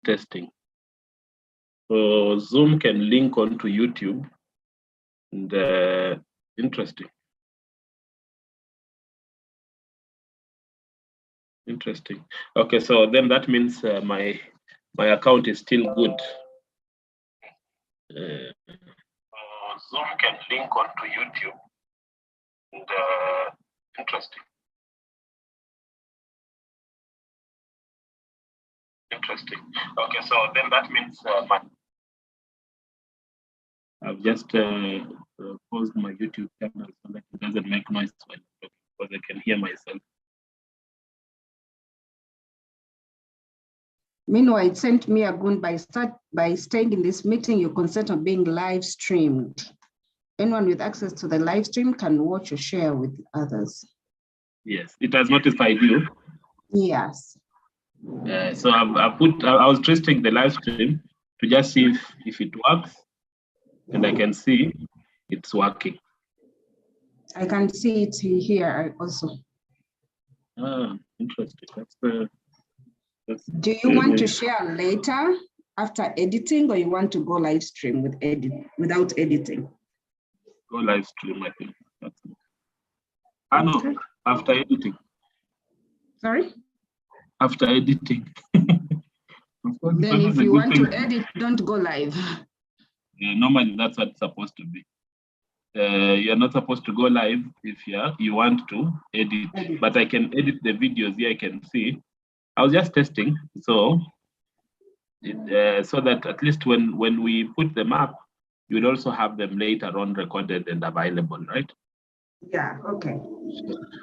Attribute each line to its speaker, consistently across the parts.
Speaker 1: testing. So Zoom can link onto YouTube, and interesting. Interesting. Okay, so then that means my account is still good. Zoom can link onto YouTube, and interesting. Interesting. Okay, so then that means I've just paused my YouTube channel so that it doesn't make noise when I'm talking, because I can hear myself.
Speaker 2: Meanwhile, it sent me a gun by staying in this meeting, you consent on being live streamed. Anyone with access to the live stream can watch or share with others.
Speaker 1: Yes, it has notified you.
Speaker 2: Yes.
Speaker 1: So I was testing the live stream to just see if it works, and I can see it's working.
Speaker 2: I can see it here also.
Speaker 1: Ah, interesting.
Speaker 2: Do you want to share later after editing, or you want to go live stream without editing?
Speaker 1: Go live stream, I think. No, after editing.
Speaker 2: Sorry?
Speaker 1: After editing.
Speaker 2: Then if you want to edit, don't go live.
Speaker 1: Yeah, normally that's what it's supposed to be. You're not supposed to go live if you want to edit, but I can edit the videos here. I can see. I was just testing, so so that at least when we put them up, you'll also have them later on recorded and available, right?
Speaker 2: Yeah. Okay.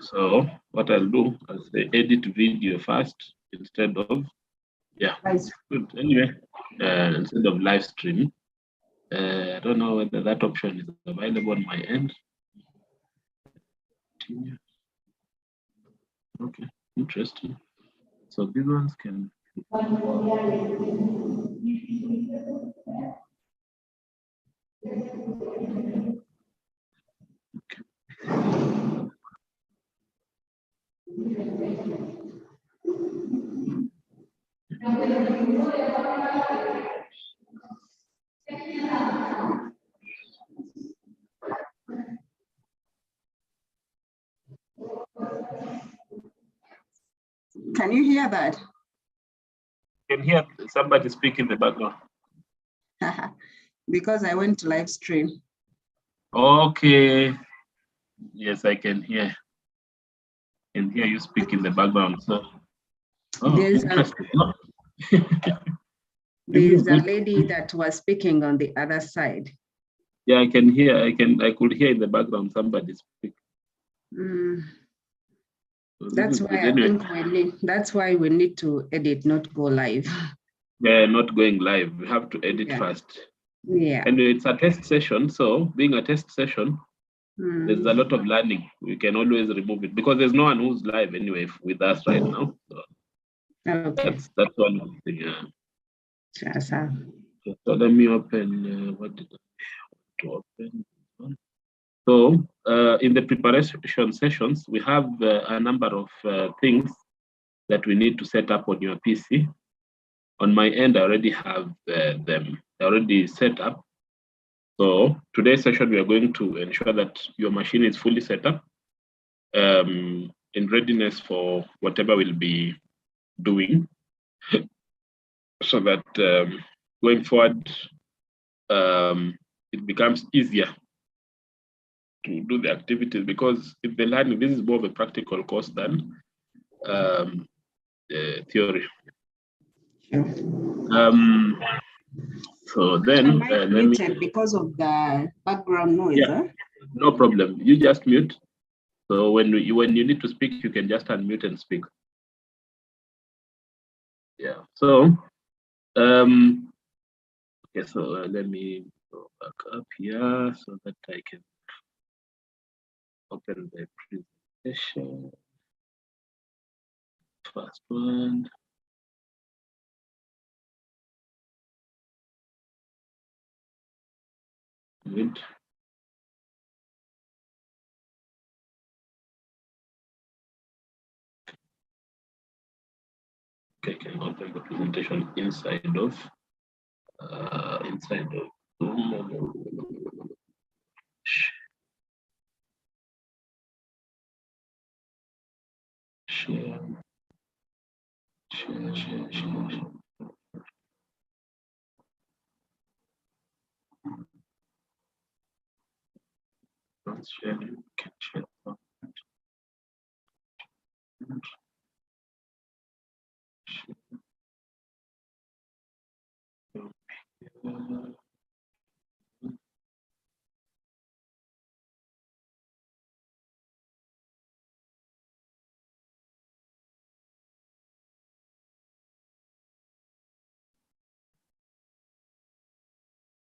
Speaker 1: So what I'll do, I'll say edit video first instead of good. Anyway, instead of live stream. I don't know whether that option is available on my end. Okay, interesting. So these ones can.
Speaker 2: Can you hear that?
Speaker 1: I can hear somebody speak in the background.
Speaker 2: Because I went to live stream.
Speaker 1: Okay. Yes, I can hear. I can hear you speak in the background. So
Speaker 2: there's
Speaker 1: interesting.
Speaker 2: There's a lady that was speaking on the other side.
Speaker 1: Yeah, I can hear. I could hear in the background somebody speak. So
Speaker 2: that's why I think that's why we need to edit, not go live.
Speaker 1: Yeah, not going live. We have to edit first.
Speaker 2: Yeah.
Speaker 1: And it's a test session. So being a test session, there's a lot of learning. We can always remove it because there's no one who's live anyway with us right now. So
Speaker 2: okay.
Speaker 1: That's one of the things.
Speaker 2: Sure, sir.
Speaker 1: So let me open what did I want to open? So in the preparation sessions, we have a number of things that we need to set up on your PC. On my end, I already have them already set up. So today's session, we are going to ensure that your machine is fully set up in readiness for whatever we'll be doing, so that going forward, it becomes easier to do the activities, because if the learning, this is more of a practical course than theory. So then
Speaker 2: let me because of the background noise.
Speaker 1: Yeah, no problem. You just mute. So when you need to speak, you can just unmute and speak. Yeah. So okay. So let me go back up here so that I can open the presentation. First one. Good. Okay, can open the presentation inside of Zoom. Share. Let's share. Can share.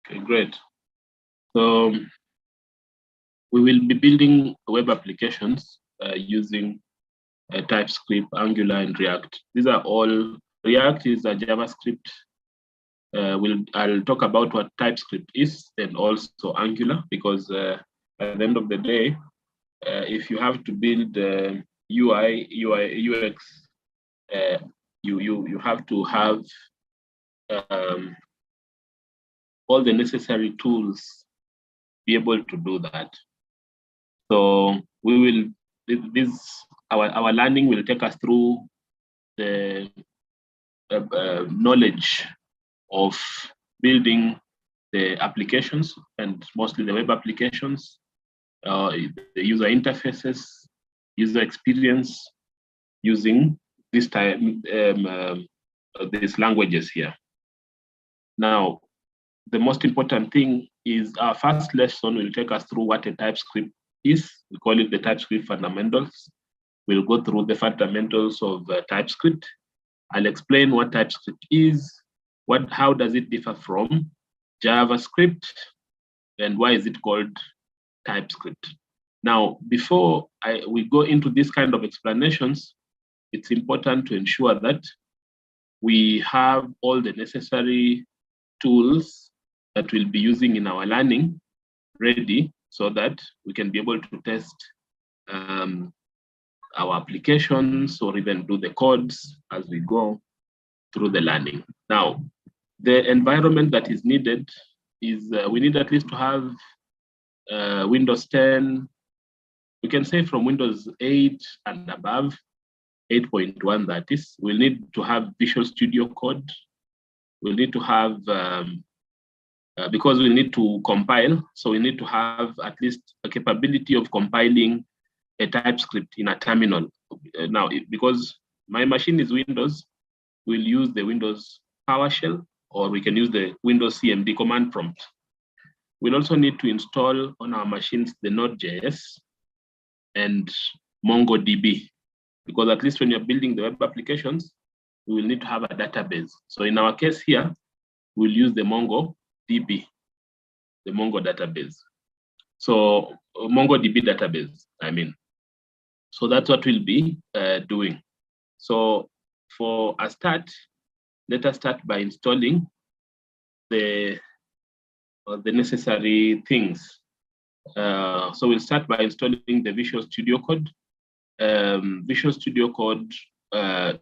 Speaker 1: Okay, great. So we will be building web applications using TypeScript, Angular, and React. These are all, React is a JavaScript. I'll talk about what TypeScript is and also Angular, because at the end of the day, if you have to build UI, UX, you have to have all the necessary tools be able to do that. So we will, our learning will take us through the knowledge of building the applications, and mostly the web applications, the user interfaces, user experience, using this time these languages here. Now, the most important thing is our first lesson will take us through what a TypeScript is. We call it the TypeScript fundamentals. We'll go through the fundamentals of TypeScript. I'll explain what TypeScript is, how does it differ from JavaScript, and why is it called TypeScript. Now, before we go into this kind of explanations, it's important to ensure that we have all the necessary tools that we'll be using in our learning ready, so that we can be able to test our applications or even do the codes as we go through the learning. Now, the environment that is needed is we need at least to have Windows 10, we can say from Windows 8 and above, 8.1 that is. We'll need to have Visual Studio Code. We'll need to have, because we need to compile, so we need to have at least a capability of compiling a TypeScript in a terminal. Now, because my machine is Windows, we'll use the Windows PowerShell, or we can use the Windows CMD command prompt. We'll also need to install on our machines the Node.js and MongoDB, because at least when you're building the web applications, we will need to have a database. So in our case here, we'll use the MongoDB, the Mongo database. So MongoDB database, I mean. So that's what we'll be doing. So for a start, let us start by installing the necessary things. So we'll start by installing the Visual Studio Code. Visual Studio Code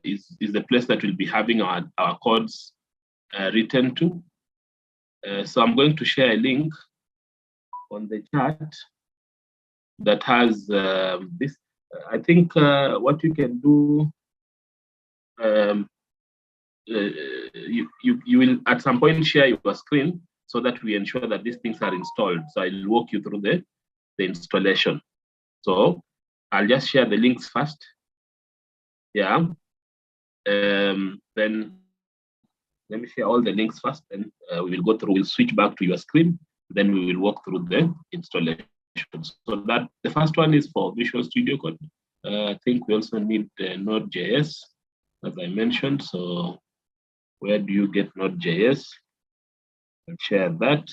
Speaker 1: is the place that we'll be having our codes written to. So I'm going to share a link on the chat that has this. I think what you can do, you will at some point share your screen so that we ensure that these things are installed. So I'll walk you through the installation. So I'll just share the links first. Yeah. Then let me share all the links first, and we will go through, we'll switch back to your screen, then we will walk through the installation. So that the first one is for Visual Studio Code. I think we also need Node.js, as I mentioned. So where do you get Node.js? I'll share that.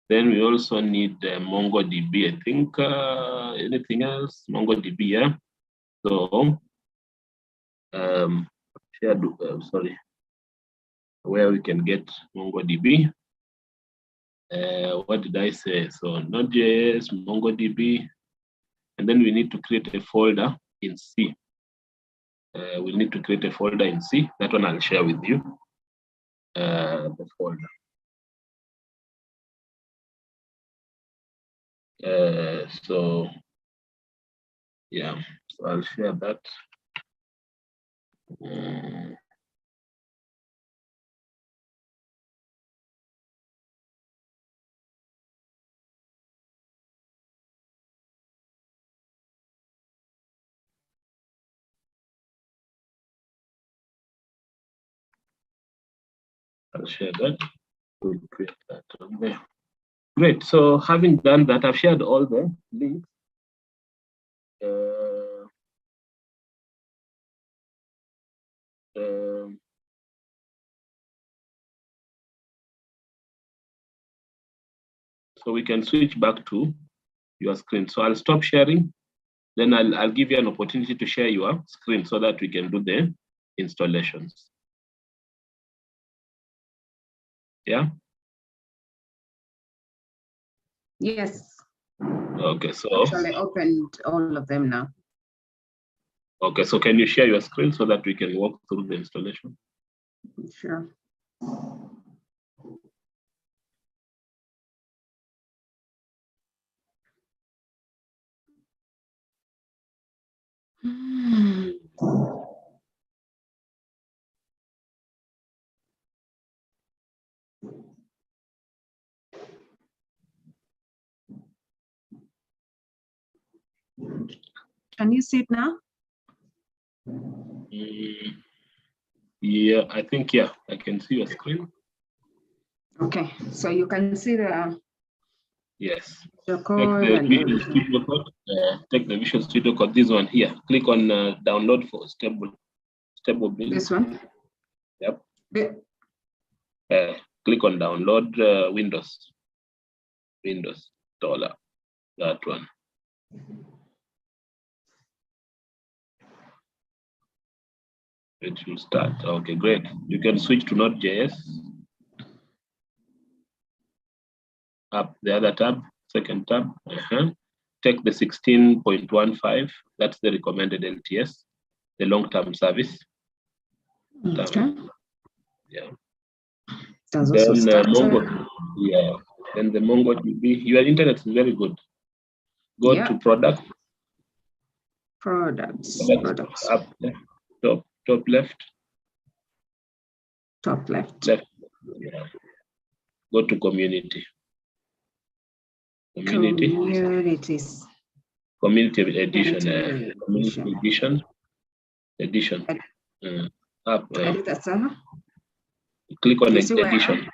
Speaker 1: Then we also need MongoDB, I think. Anything else? MongoDB, yeah. So share, sorry, where we can get MongoDB. What did I say? So Node.js, MongoDB, and then we need to create a folder in C. we'll need to create a folder in C. That one I'll share with you. The folder. So yeah, so I'll share that. I'll share that. We'll create that on there. Great. So having done that, I've shared all the links. So we can switch back to your screen. So I'll stop sharing. Then I'll give you an opportunity to share your screen so that we can do the installations. Yeah.
Speaker 2: Yes.
Speaker 1: Okay. So
Speaker 2: actually opened all of them now.
Speaker 1: Okay. So can you share your screen so that we can walk through the installation?
Speaker 2: Sure. Can you see it now?
Speaker 1: Yeah, I think, yeah, I can see your screen.
Speaker 2: Okay, so you can see the
Speaker 1: yes.
Speaker 2: code
Speaker 1: Take
Speaker 2: and
Speaker 1: the Visual Studio Code. Take the Visual Studio Code. This one here. Click on download for stable build.
Speaker 2: This one.
Speaker 1: Yep. Click on download Windows installer. That one. It will start. Okay, great. You can switch to Node.js. Up the other tab, second tab. Take the 16.15. That's the recommended LTS, the long-term service.
Speaker 2: Okay.
Speaker 1: Yeah.
Speaker 2: Then
Speaker 1: Mongo. Yeah. Then the MongoDB. Your internet is very good. Go to product.
Speaker 2: Products.
Speaker 1: Up left, top left.
Speaker 2: Top left.
Speaker 1: Left. Yeah. Go to community.
Speaker 2: Communities.
Speaker 1: Community edition. Community edition. Up.
Speaker 2: Editor server.
Speaker 1: Click on edition.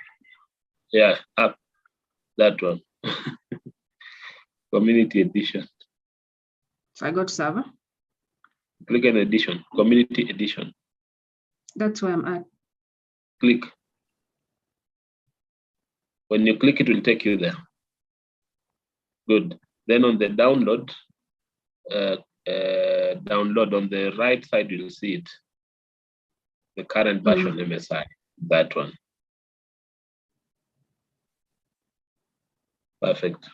Speaker 1: Yeah, up. That one. Community edition.
Speaker 2: So I go to server.
Speaker 1: Click on edition. Community edition.
Speaker 2: That's where I'm at.
Speaker 1: Click. When you click, it will take you there. Good. Then on the download, download on the right side, you'll see it. The current version MSI, that one. Perfect.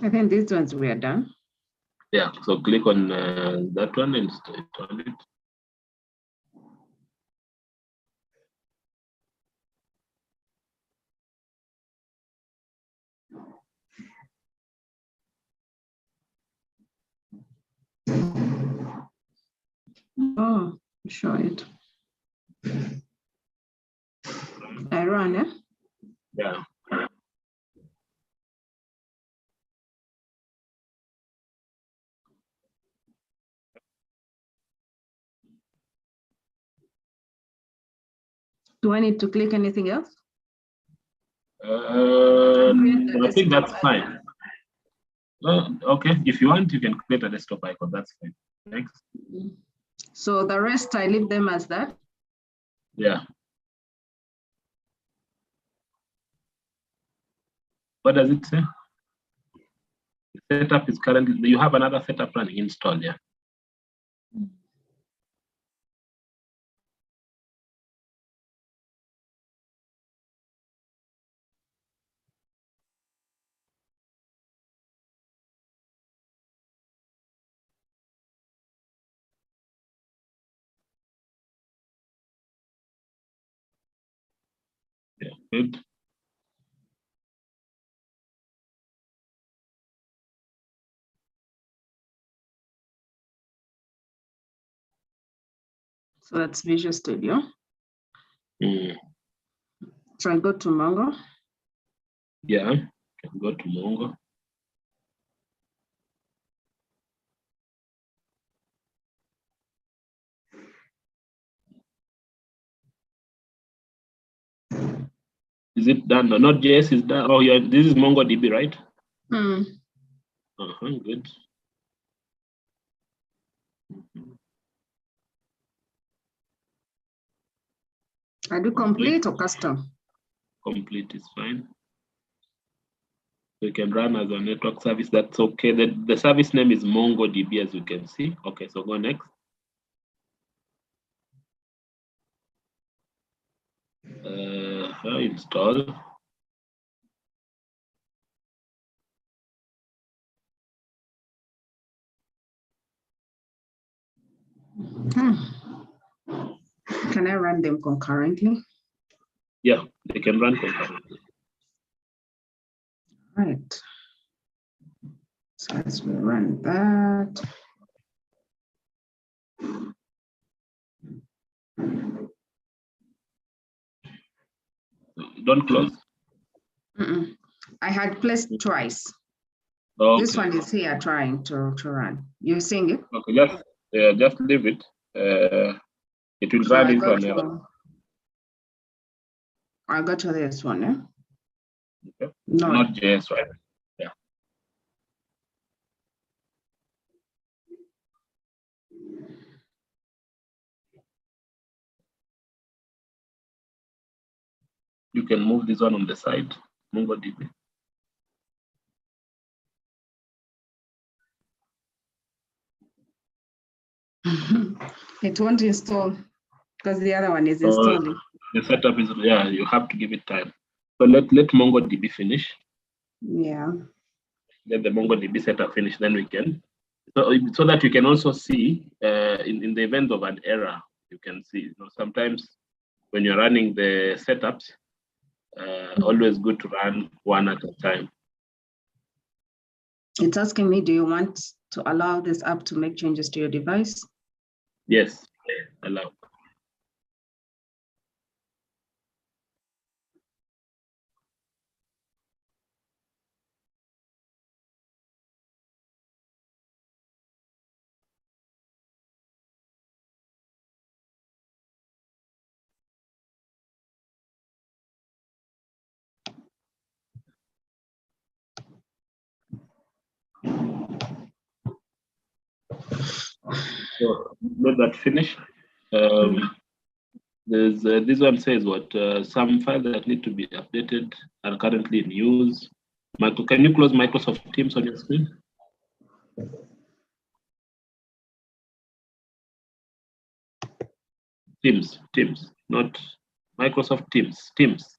Speaker 2: I think these ones we are done.
Speaker 1: Yeah, so click on that one and install it.
Speaker 2: Oh, show it. I run, yeah?
Speaker 1: Yeah.
Speaker 2: Do I need to click anything else?
Speaker 1: I think that's fine. Okay, if you want, you can create a desktop icon. That's fine. Next.
Speaker 2: So the rest, I leave them as that?
Speaker 1: Yeah. What does it say? The setup is currently, you have another setup running, install, yeah. Good.
Speaker 2: So that's Visual Studio.
Speaker 1: Mm.
Speaker 2: So I go to Mongo.
Speaker 1: Yeah, can go to Mongo. Is it done? No, not JS is done. Oh, yeah, this is MongoDB, right?
Speaker 2: Mm.
Speaker 1: Good.
Speaker 2: I do complete or custom?
Speaker 1: Complete is fine. You can run as a network service. That's okay. The service name is MongoDB, as you can see. Okay, so go next. Install.
Speaker 2: Can I run them concurrently?
Speaker 1: Yeah, they can run concurrently.
Speaker 2: Right. So as we run that.
Speaker 1: Don't close.
Speaker 2: I had placed twice.
Speaker 1: Okay.
Speaker 2: This one is here trying to run. You seeing it?
Speaker 1: Okay, just leave it. It will
Speaker 2: So
Speaker 1: run
Speaker 2: I
Speaker 1: into
Speaker 2: go
Speaker 1: an error.
Speaker 2: I go to this one, eh?
Speaker 1: Okay.
Speaker 2: No.
Speaker 1: Not JS, right? Yeah. You can move this one on the side, MongoDB.
Speaker 2: It won't install because the other one is installing.
Speaker 1: The setup is, yeah, you have to give it time. So let MongoDB finish.
Speaker 2: Yeah.
Speaker 1: Let the MongoDB setup finish, then we can. So that you can also see in the event of an error, you can see, sometimes when you're running the setups, always good to run one at a time.
Speaker 2: It's asking me, do you want to allow this app to make changes to your device?
Speaker 1: Yes, allow. So let that finish. There's this one says what some files that need to be updated are currently in use. Michael, can you close Microsoft Teams on your screen? Teams, not Microsoft Teams. Teams.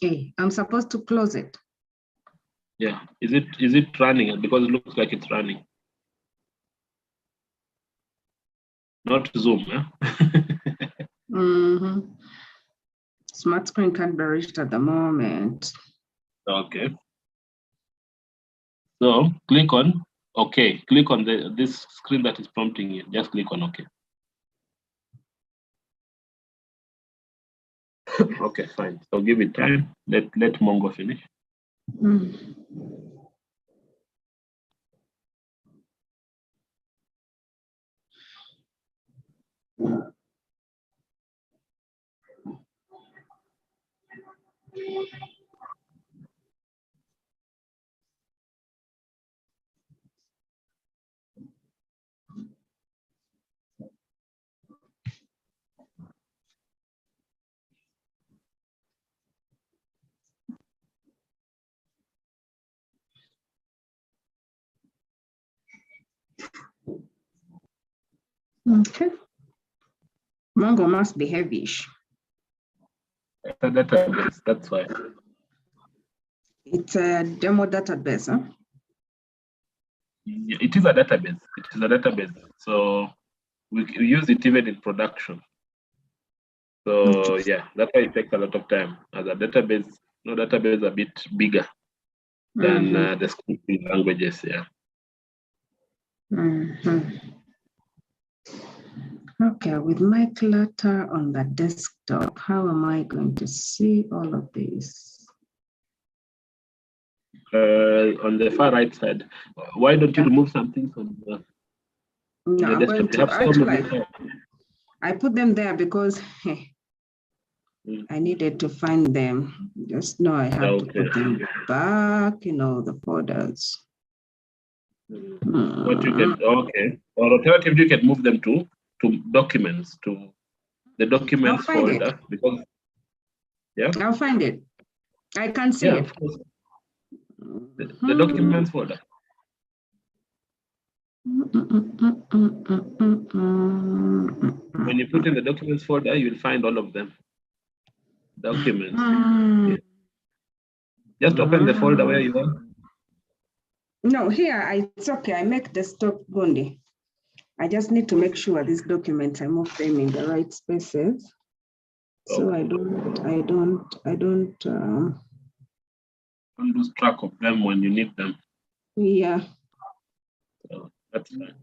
Speaker 2: Okay, I'm supposed to close it.
Speaker 1: Yeah, is it running? Because it looks like it's running. Not Zoom, yeah?
Speaker 2: Smart screen can't be reached at the moment.
Speaker 1: Okay. So click on OK. Click on this screen that is prompting you. Just click on OK. Okay, fine. So give it time. Let Mongo finish.
Speaker 2: Okay. Mongo must be heavyish.
Speaker 1: It's a database, that's why.
Speaker 2: It's a demo database, huh?
Speaker 1: It is a database. It is a database. So we use it even in production. So yeah, that's why it takes a lot of time. As a database, no database a bit bigger than the scripting languages. Yeah.
Speaker 2: Okay, with my clutter on the desktop, how am I going to see all of these?
Speaker 1: On the far right side, why don't you remove some things on the
Speaker 2: No, I'm going to actually, I put them there because I needed to find them. Just know I have to put them back in all the folders.
Speaker 1: What you can, okay, or alternatively, you can move them to documents, to the documents folder, because
Speaker 2: I'll find it. I can see it.
Speaker 1: The documents folder. When you put in the documents folder, you'll find all of them. Documents. Yeah. Just open the folder where you are.
Speaker 2: No, here it's okay. I make the stock Gundi. I just need to make sure these documents I move them in the right spaces. So I don't
Speaker 1: lose track of them when you need them.
Speaker 2: Yeah.
Speaker 1: So that's fine.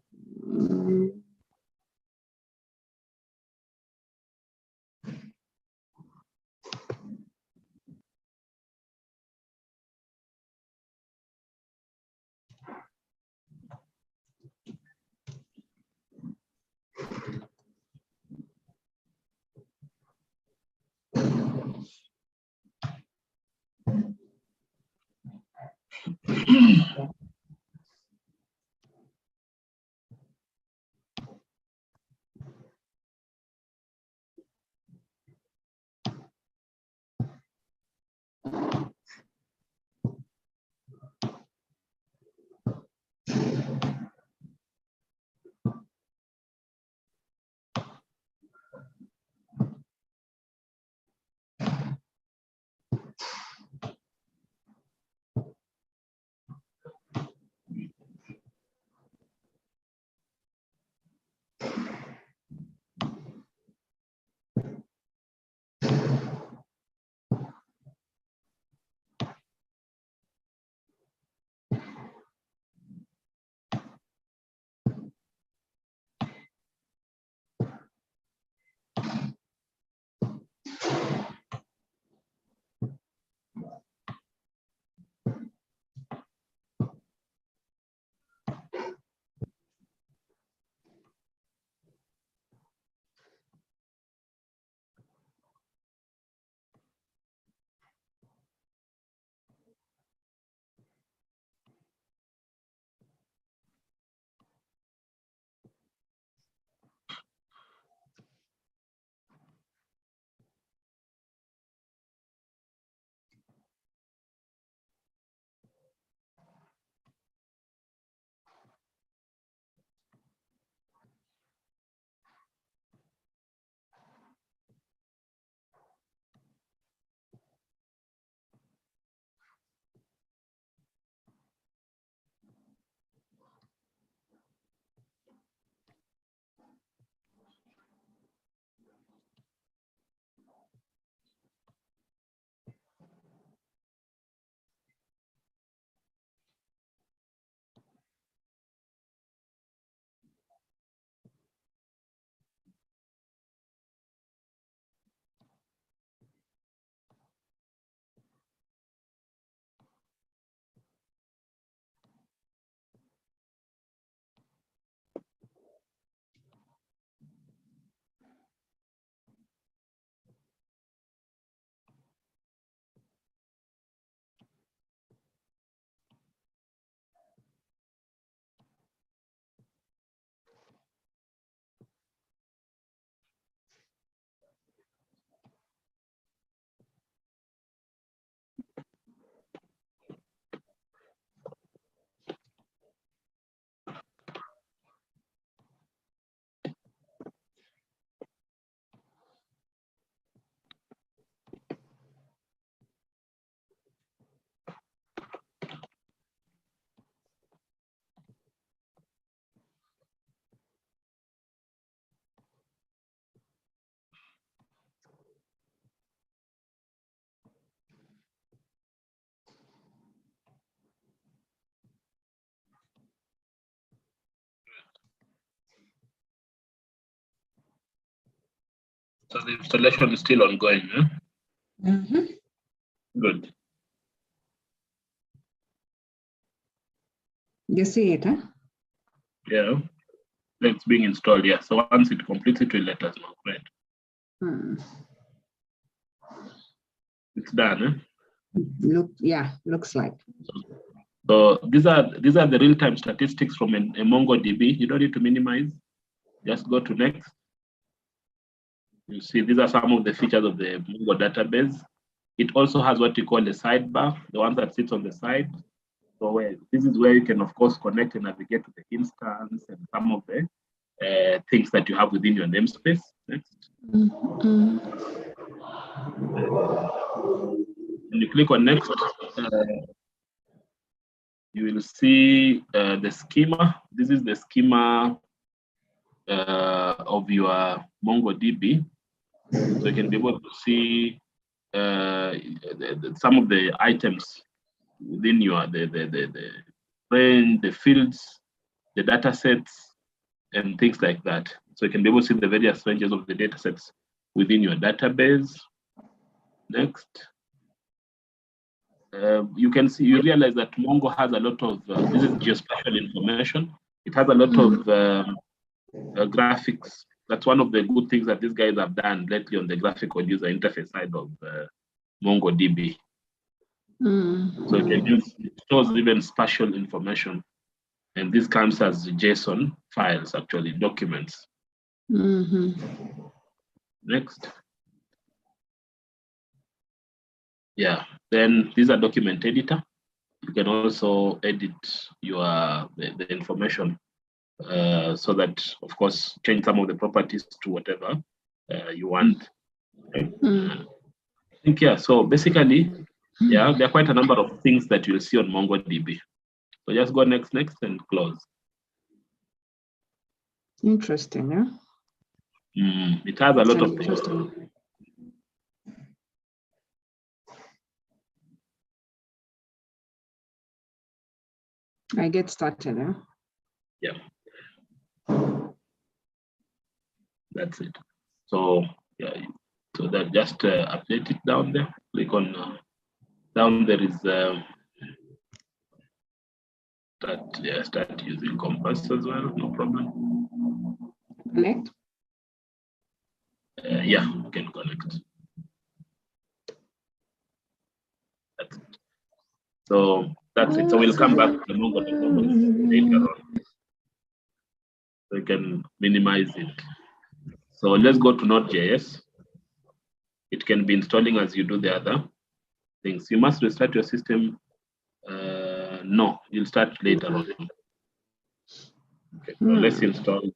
Speaker 1: So the installation is still ongoing, huh? Good.
Speaker 2: You see it, huh?
Speaker 1: Yeah. It's being installed, yeah. So once it completes, it will let us know, right? It's done, huh?
Speaker 2: Looks like.
Speaker 1: So these are the real-time statistics from a MongoDB. You don't need to minimize. Just go to next. You see, these are some of the features of the Mongo database. It also has what we call a sidebar, the one that sits on the side. So this is where you can, of course, connect and navigate to the instance and some of the things that you have within your namespace. Next. When you click on next, you will see the schema. This is the schema of your MongoDB. So you can be able to see some of the items within your the range, the fields, the data sets, and things like that. So you can be able to see the various ranges of the data sets within your database. Next. You realize that Mongo has a lot of, this is geospatial information. It has a lot of graphics. That's one of the good things that these guys have done lately on the graphical user interface side of MongoDB. So you can use, it stores even spatial information. And this comes as JSON files, actually, documents. Next. Yeah, then these are document editor. You can also edit the information so that, of course, change some of the properties to whatever you want. I think, yeah, so basically, yeah, there are quite a number of things that you'll see on MongoDB. So just go next, and close.
Speaker 2: Interesting, yeah?
Speaker 1: It has a lot of things.
Speaker 2: I get started, huh?
Speaker 1: Yeah. That's it. So, yeah, so that just update it down there. Click on, down there is, start using Compass as well, no problem.
Speaker 2: Connect?
Speaker 1: Yeah, you can connect. That's it. So that's it. So we'll come back to the Mongo later on. So we can minimize it. So let's go to Node.js. It can be installing as you do the other things. You must restart your system. No, you'll start later on. Okay, so let's install.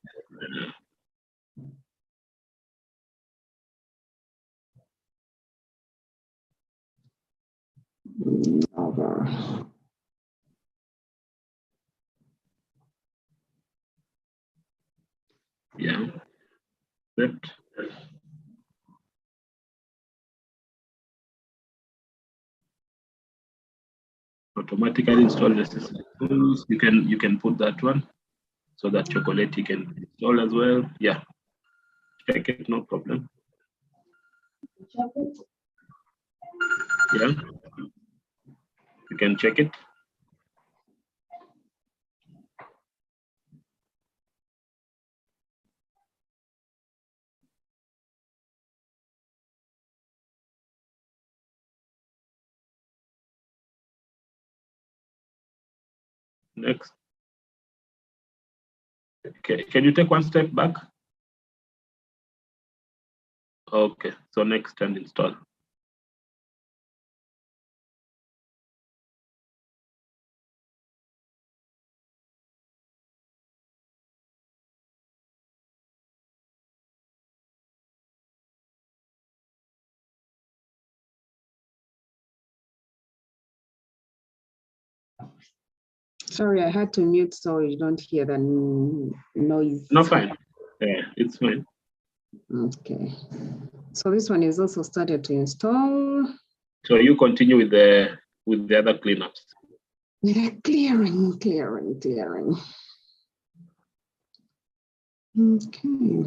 Speaker 1: Yeah. That. Automatically install necessary tools. You can put that one so that Chocolate can install as well. Yeah. Check it, no problem. Yeah. You can check it. Next. Okay, can you take one step back? Okay, so next and install.
Speaker 2: Sorry, I had to mute so you don't hear the noise.
Speaker 1: No, fine. Yeah, it's fine.
Speaker 2: Okay. So this one is also started to install.
Speaker 1: So you continue with the other cleanups.
Speaker 2: With a clearing. Okay.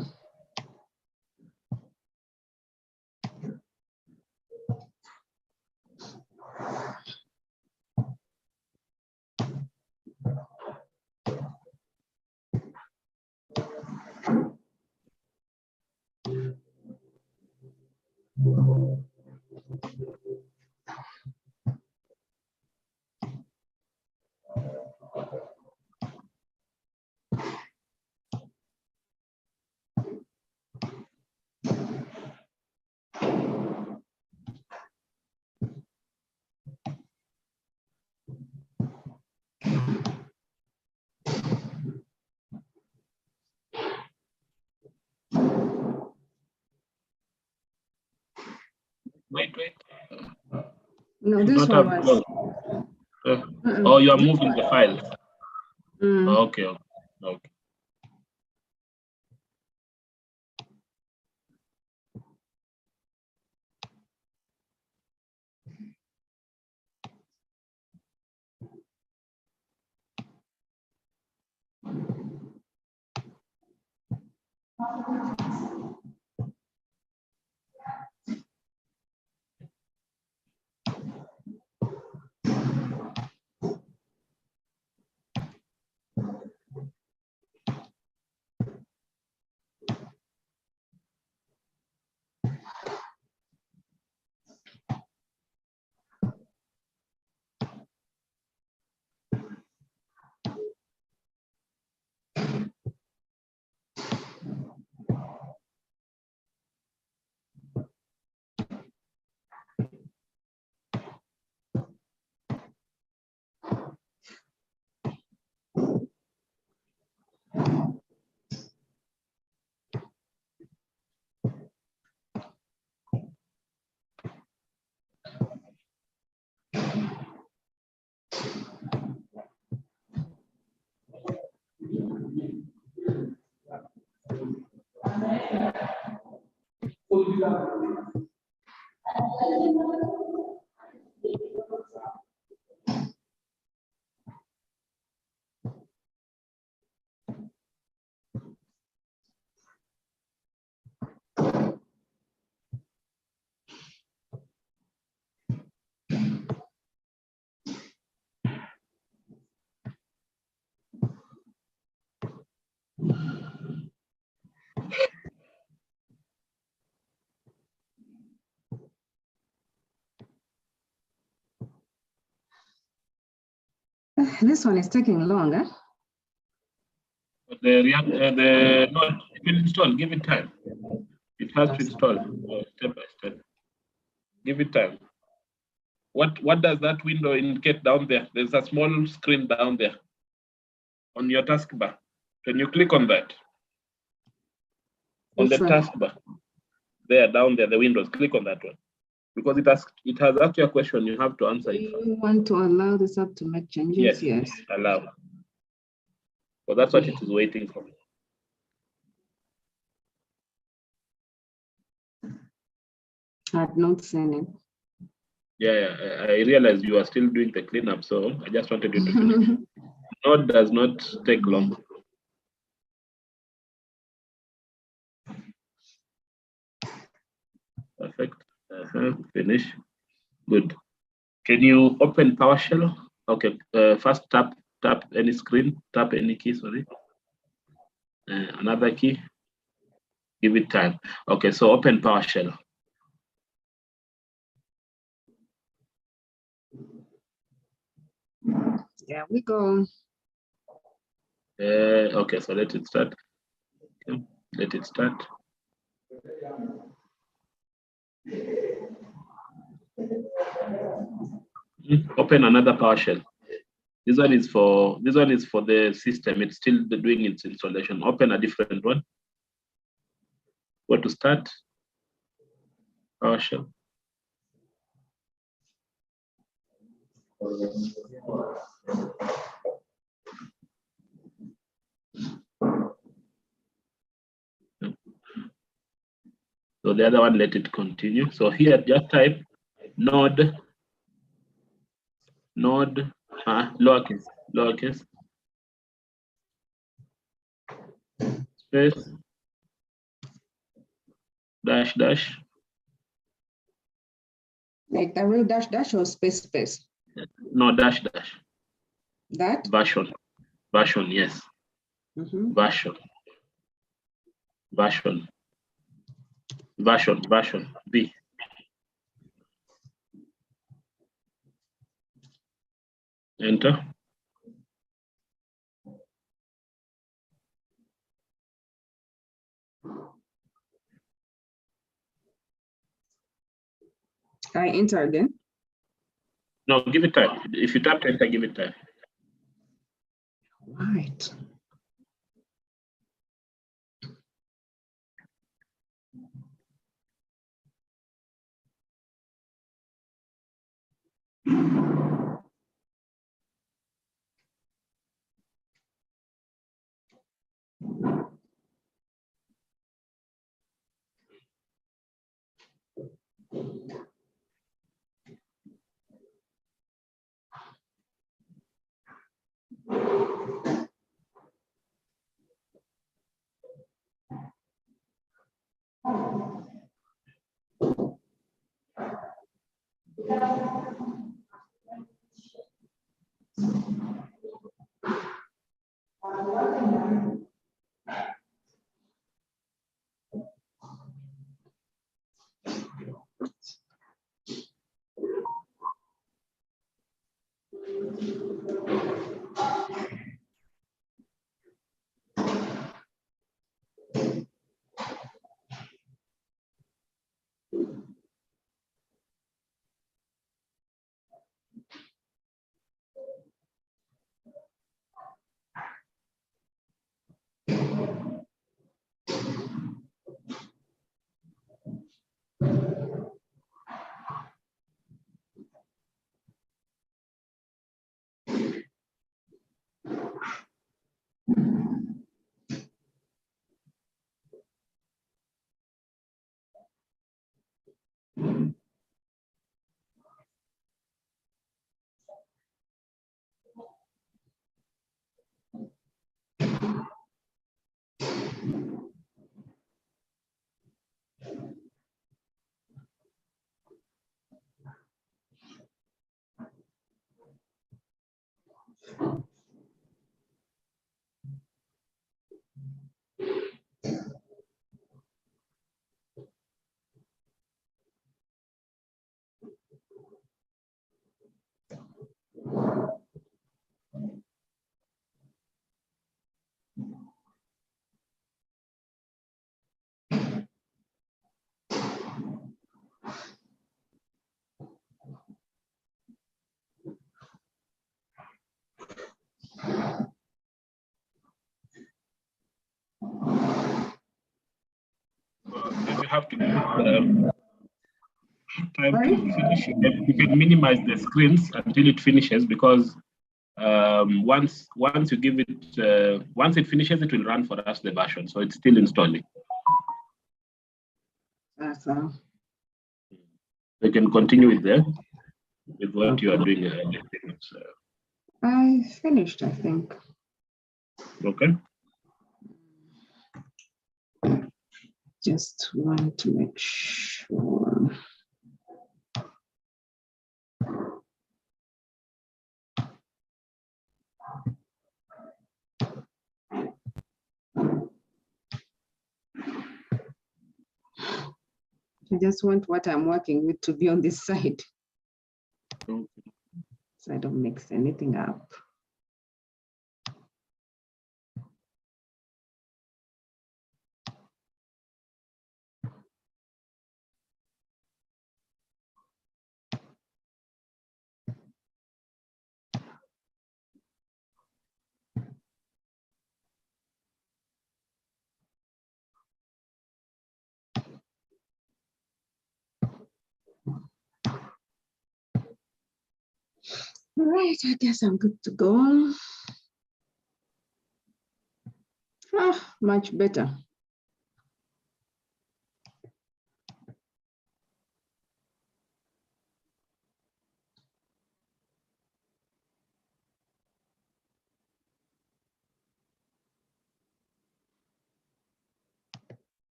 Speaker 1: Wait.
Speaker 2: No, this one was.
Speaker 1: Oh, you are moving the files. Okay.
Speaker 2: This one is taking longer.
Speaker 1: No, it will install. Give it time. It has to install step by step. Give it time. What does that window indicate down there? There's a small screen down there on your taskbar. Can you click on that? On the taskbar. There, down there, the windows. Click on that one. Because it has asked you a question, you have to answer it.
Speaker 2: You want to allow this app to make changes? Yes.
Speaker 1: Allow. So that's what it is waiting for.
Speaker 2: I had not seen it.
Speaker 1: Yeah, I realized you are still doing the cleanup, so I just wanted you to finish. Node does not take long. Perfect. Finish. Good. Can you open PowerShell? Okay. First tap any screen. Tap any key. Sorry. Another key. Give it time. Okay. So open PowerShell.
Speaker 2: There we go.
Speaker 1: Okay. So let it start. Okay. Let it start. Open another PowerShell. This one is for the system. It's still doing its installation. Open a different one. Go to start. PowerShell. So the other one, let it continue. So here, just type node lowercase space dash
Speaker 2: Like the real dash dash or space space?
Speaker 1: No, dash dash.
Speaker 2: That?
Speaker 1: Version. Version, yes. Version. Version. Version. B. Enter.
Speaker 2: I enter again.
Speaker 1: No, give it time. If you tap enter, give it time.
Speaker 2: Right.
Speaker 1: If you have to time to finish, you can minimize the screens until it finishes, because once you give it, once it finishes, it will run for us the version. So it's still installing.
Speaker 2: Awesome.
Speaker 1: You can continue with what you are doing.
Speaker 2: I finished, I think.
Speaker 1: Okay.
Speaker 2: Just want to make sure. I just want what I'm working with to be on this side.
Speaker 1: Okay.
Speaker 2: So I don't mix anything up. All right, I guess I'm good to go. Ah, much better.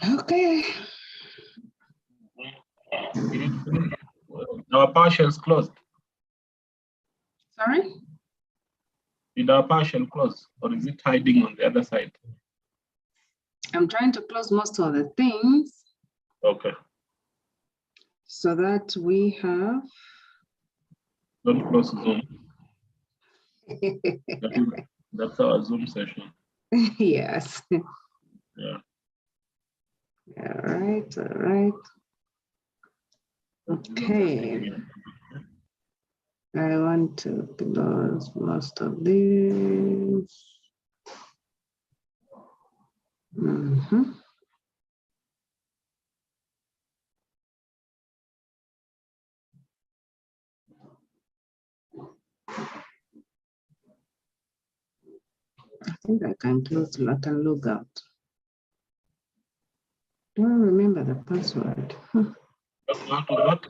Speaker 2: Okay.
Speaker 1: Our partials closed.
Speaker 2: Sorry?
Speaker 1: Did our partial close, or is it hiding on the other side?
Speaker 2: I'm trying to close most of the things.
Speaker 1: Okay.
Speaker 2: So that we have.
Speaker 1: Don't close Zoom. That's our Zoom session.
Speaker 2: Yes.
Speaker 1: Yeah.
Speaker 2: All right, all right. Okay. I want to close most of these. I think I can close, I can log out. Do I remember the password?
Speaker 1: Not what?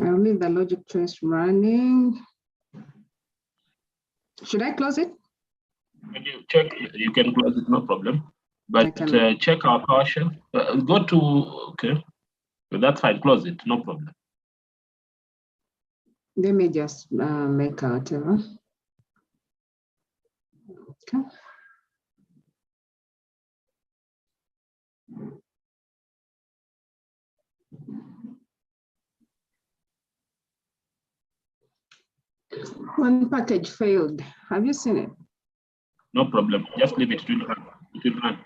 Speaker 2: I'll leave the logic trace running. Should I close it?
Speaker 1: When you check, you can close it, no problem. But check our partial. Go to, okay. So that's fine, close it, no problem.
Speaker 2: Let me just make out. Okay. One package failed. Have you seen it?
Speaker 1: No problem. Just leave it. It will run. It will run.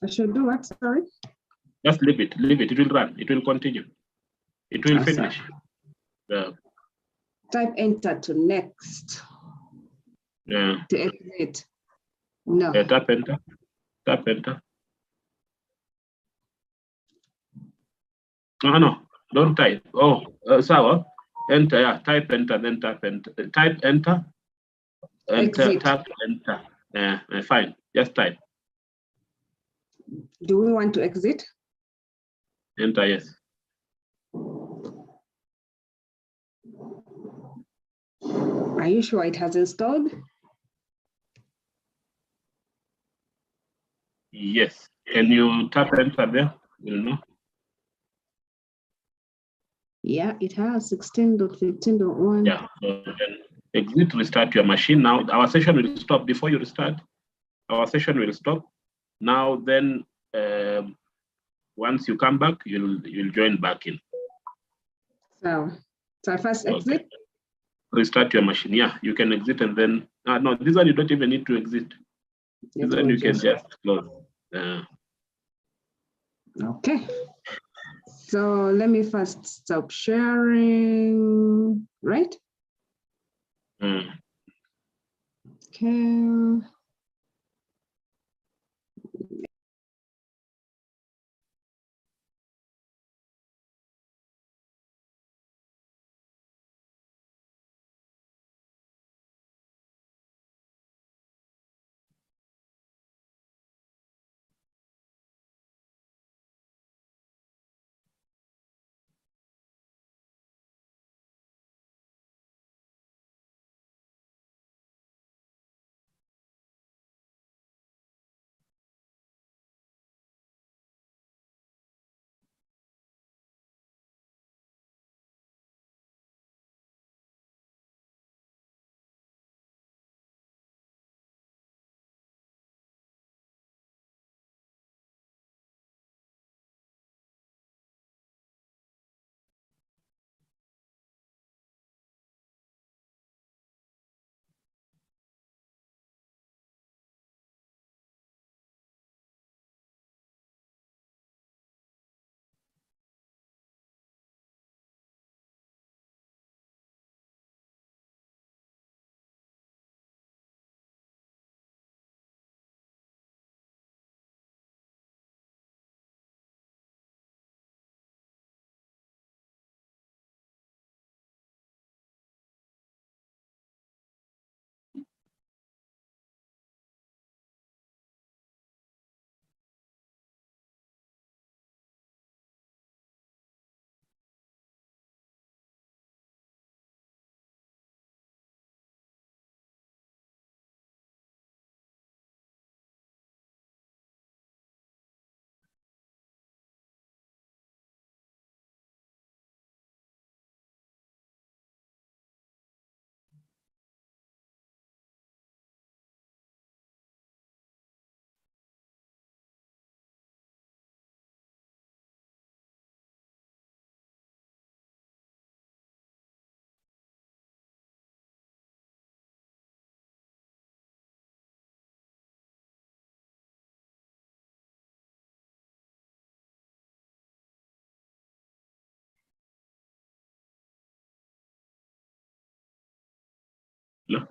Speaker 2: I should do what? Sorry.
Speaker 1: Just leave it. Leave it. It will run. It will continue. It will finish.
Speaker 2: Type enter to next.
Speaker 1: Yeah.
Speaker 2: To exit. No.
Speaker 1: Tap enter. Tap enter. No. Don't type. Oh, Sawa. Enter. Yeah. Type enter. Then tap enter. Type enter. And tap enter. Yeah. Fine. Just type.
Speaker 2: Do we want to exit?
Speaker 1: Enter. Yes.
Speaker 2: Are you sure it has installed?
Speaker 1: Yes. Can you tap enter there? We'll know.
Speaker 2: Yeah, it has 16.15.1.
Speaker 1: Yeah. So then exit, restart your machine. Now our session will stop. Before you restart, our session will stop. Now then, once you come back, you'll join back in.
Speaker 2: So I first exit.
Speaker 1: Okay. Restart your machine. Yeah, you can exit and then no, this one you don't even need to exit. This one you can just close.
Speaker 2: Okay. So let me first stop sharing, right? Okay.
Speaker 1: No.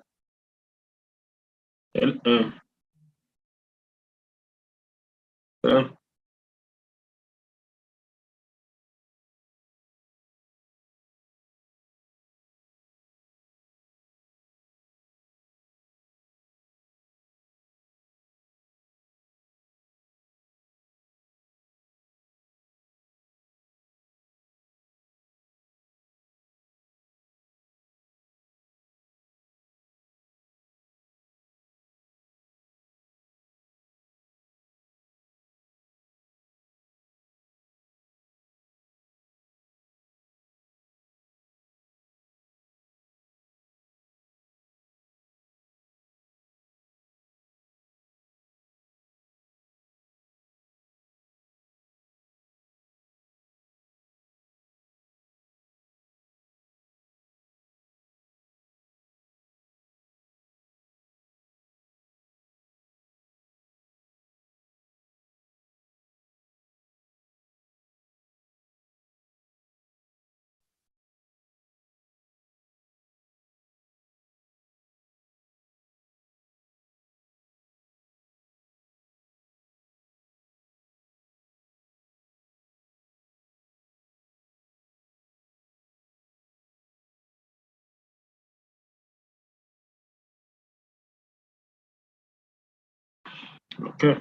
Speaker 1: Okay.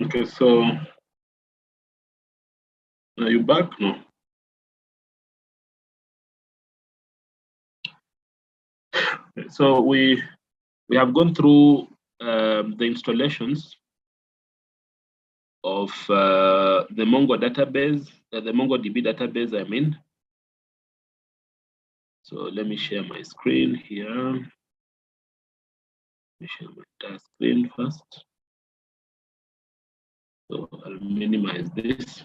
Speaker 1: Okay, so are you back? No. So we have gone through the installations of the Mongo database, the MongoDB database, I mean. So let me share my screen here. Let me share my entire screen first. So I'll minimize this,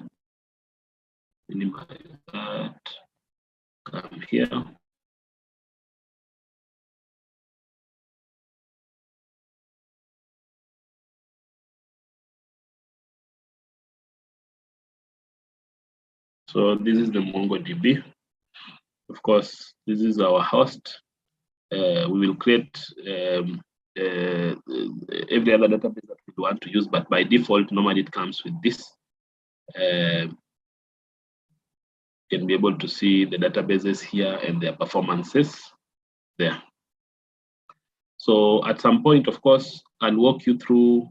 Speaker 1: minimize that, come here. So this is the MongoDB. Of course, this is our host. We will create every other database that we want to use, but by default, normally it comes with this. You can be able to see the databases here and their performances there. So at some point, of course, I'll walk you through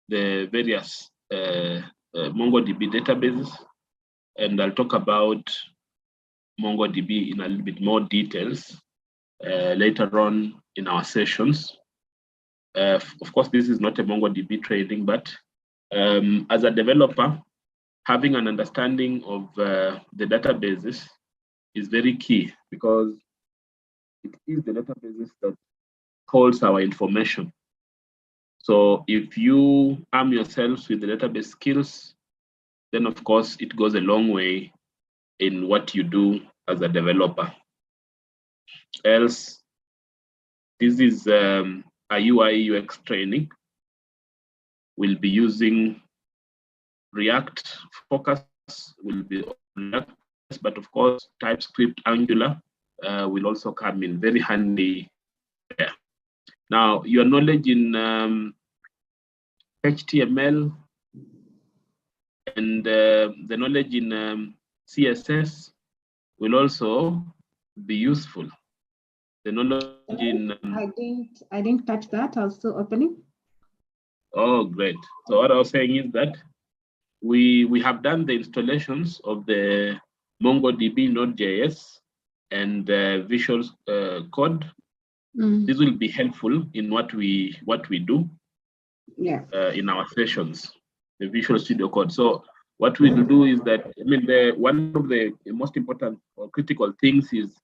Speaker 1: the various MongoDB databases, and I'll talk about MongoDB in a little bit more details later on in our sessions. Of course, this is not a MongoDB training, but as a developer, having an understanding of the databases is very key, because it is the databases that holds our information. So if you arm yourselves with the database skills, then of course it goes a long way in what you do as a developer. Else, this is a UI UX training. We'll be using React. Focus will be on React, but of course TypeScript, Angular will also come in very handy there. Now, your knowledge in HTML and the knowledge in CSS will also be useful. The knowledge in
Speaker 2: I didn't catch that. I was still opening.
Speaker 1: Oh, great. So what I was saying is that we have done the installations of the MongoDB Node.js and Visual Code. This will be helpful in what we do in our sessions, the Visual Studio Code. So what we will do is that, I mean, one of the most important or critical things is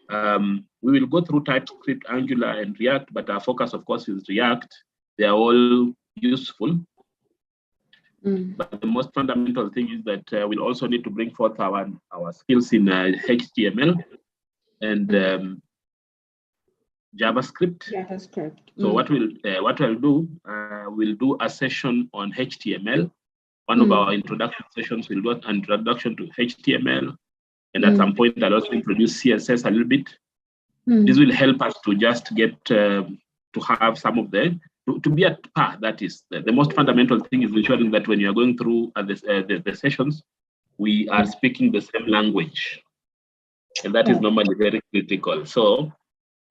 Speaker 1: we will go through TypeScript, Angular, and React, but our focus, of course, is React. They are all useful. But the most fundamental thing is that we'll also need to bring forth our skills in HTML and JavaScript. So what I'll do, we'll do a session on HTML. One of our introduction sessions will do an introduction to HTML, and at some point I'll also introduce CSS a little bit. This will help us to just get to have some of to be at par. That is the most fundamental thing, is ensuring that when you are going through the sessions, we are speaking the same language, and that is normally very critical. So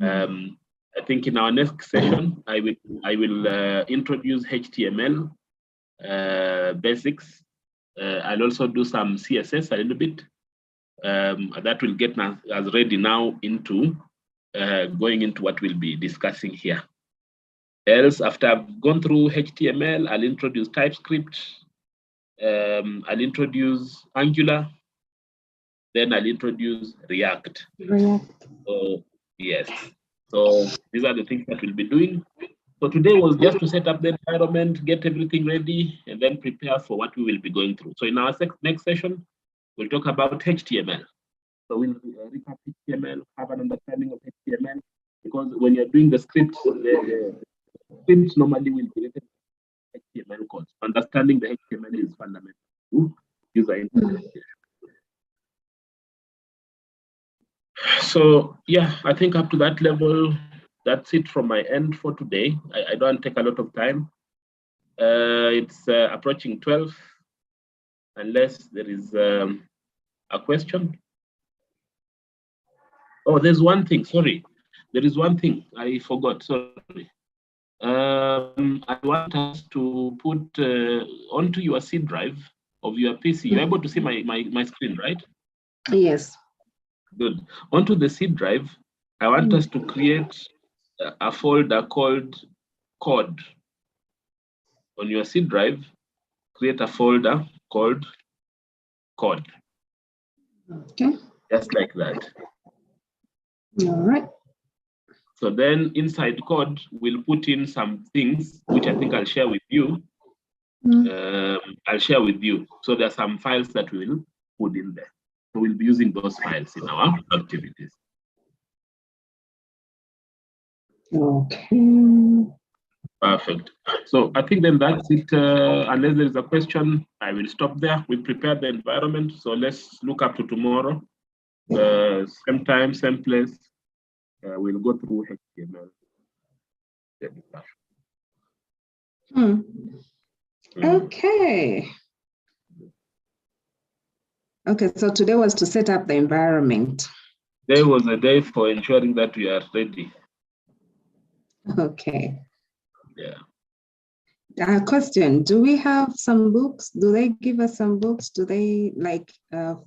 Speaker 1: I think in our next session, I will introduce HTML basics. I'll also do some CSS a little bit. That will get us ready now into going into what we'll be discussing here. Else, after I've gone through HTML, I'll introduce TypeScript, I'll introduce Angular, then I'll introduce React. So, yes. So these are the things that we'll be doing. So today was just to set up the environment, get everything ready, and then prepare for what we will be going through. So in our next session, we'll talk about HTML. So we'll recap HTML, have an understanding of HTML, because when you're doing the scripts, the scripts normally will be written in HTML code. Understanding the HTML is fundamental to user interface. So yeah, I think up to that level, that's it from my end for today. I don't take a lot of time. It's approaching 12, unless there is a question. Oh, there's one thing, sorry. There is one thing I forgot, sorry. I want us to put onto your C drive of your PC. You're able to see my screen, right?
Speaker 2: Yes.
Speaker 1: Good. Onto the C drive, I want us to create a folder called code. On your C drive, create a folder called code.
Speaker 2: Okay.
Speaker 1: Just like that.
Speaker 2: All right.
Speaker 1: So then inside code, we'll put in some things, which I think I'll share with you. I'll share with you. So there are some files that we'll put in there. So we'll be using those files in our activities.
Speaker 2: Okay.
Speaker 1: Perfect. So I think then that's it. Unless there is a question, I will stop there. We prepared the environment. So let's look up to tomorrow. Same time, same place. We'll go through HTML.
Speaker 2: Okay. Okay, so today was to set up the environment.
Speaker 1: Today was a day for ensuring that we are ready.
Speaker 2: Okay.
Speaker 1: Yeah.
Speaker 2: Question, do we have some books? Do they give us some books? Do they like of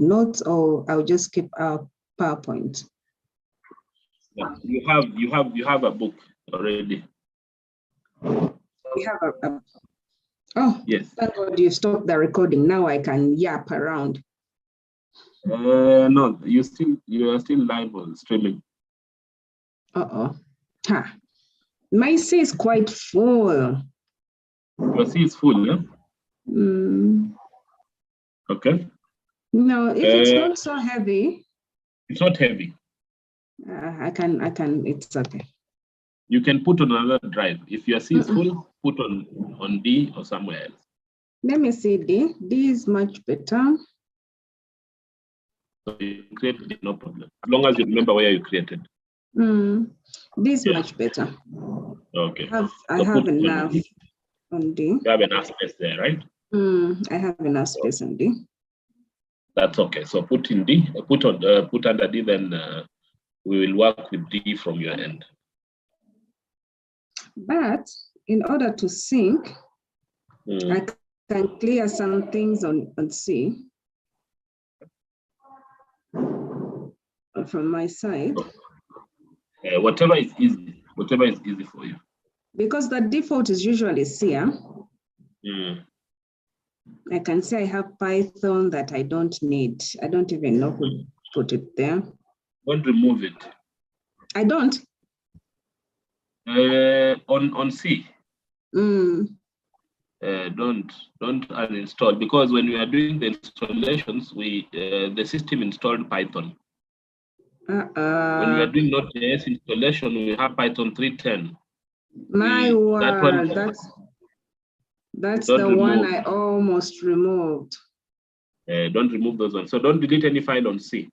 Speaker 2: notes, or I'll just keep our PowerPoint?
Speaker 1: Yeah, you have a book already.
Speaker 2: We have a oh,
Speaker 1: yes.
Speaker 2: Thank God you stopped the recording. Now I can yap around.
Speaker 1: No, you are still live on streaming.
Speaker 2: Huh. My C is quite full.
Speaker 1: Your C is full, yeah? Okay.
Speaker 2: No, if it's not so heavy.
Speaker 1: It's not heavy.
Speaker 2: I can, it's okay.
Speaker 1: You can put on another drive. If your C is full, put on D or somewhere else.
Speaker 2: Let me see D. D is much better.
Speaker 1: So you create D, no problem. As long as you remember where you created.
Speaker 2: D is much better.
Speaker 1: Okay.
Speaker 2: I have enough on D.
Speaker 1: You have enough space there, right?
Speaker 2: I have enough space on D.
Speaker 1: That's okay. So put in D, put under D, then we will work with D from your end.
Speaker 2: But in order to sync, I can clear some things on C from my side.
Speaker 1: Whatever is easy for you.
Speaker 2: Because the default is usually C. I can say I have Python that I don't need. I don't even know who put it there.
Speaker 1: Don't remove it.
Speaker 2: I don't.
Speaker 1: On C. Don't uninstall, because when we are doing the installations, the system installed Python. When we are doing Node.js installation, we have Python 3.10.
Speaker 2: My word, that's the one I almost removed.
Speaker 1: Don't remove those ones. So don't delete any file on C,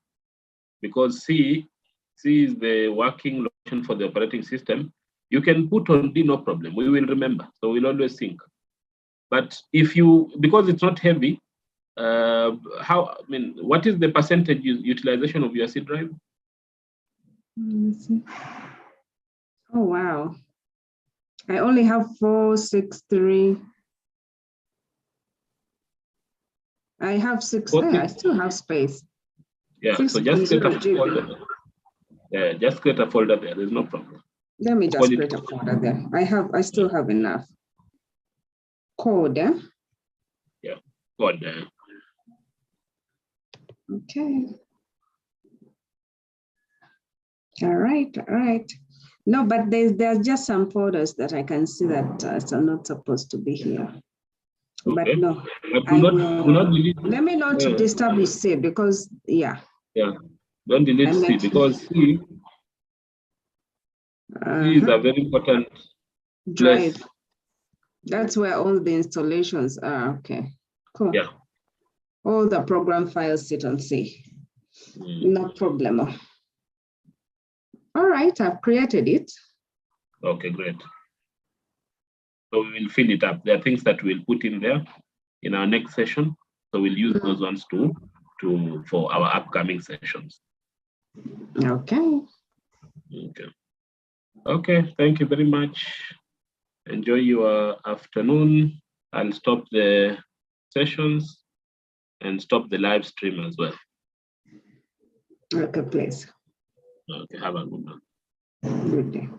Speaker 1: because C is the working location for the operating system. You can put on D, no problem. We will remember. So we'll always sync. But because it's not heavy, what is the percentage utilization of your C drive?
Speaker 2: Let's see. Oh, wow. I only have 463. I have 6. I still have space.
Speaker 1: Yeah, so just create a folder. Yeah, just create a folder there. There's no problem.
Speaker 2: Let me just create a folder there. I still have enough. Code.
Speaker 1: Yeah, code.
Speaker 2: Okay. All right. No, but there's just some folders that I can see that are not supposed to be here. Okay. But no, let me not disturb C, because
Speaker 1: don't delete C, because C is a very important
Speaker 2: drive.
Speaker 1: place.
Speaker 2: That's where all the installations are. Okay, cool.
Speaker 1: Yeah.
Speaker 2: All the program files sit on C. No problem. All right, I've created it.
Speaker 1: Okay, great. So we will fill it up. There are things that we'll put in there in our next session. So we'll use those ones for our upcoming sessions.
Speaker 2: Okay.
Speaker 1: Okay. Okay, thank you very much. Enjoy your afternoon. I'll stop the sessions and stop the live stream as well.
Speaker 2: Okay, please.
Speaker 1: Okay, have a good one.
Speaker 2: Good day.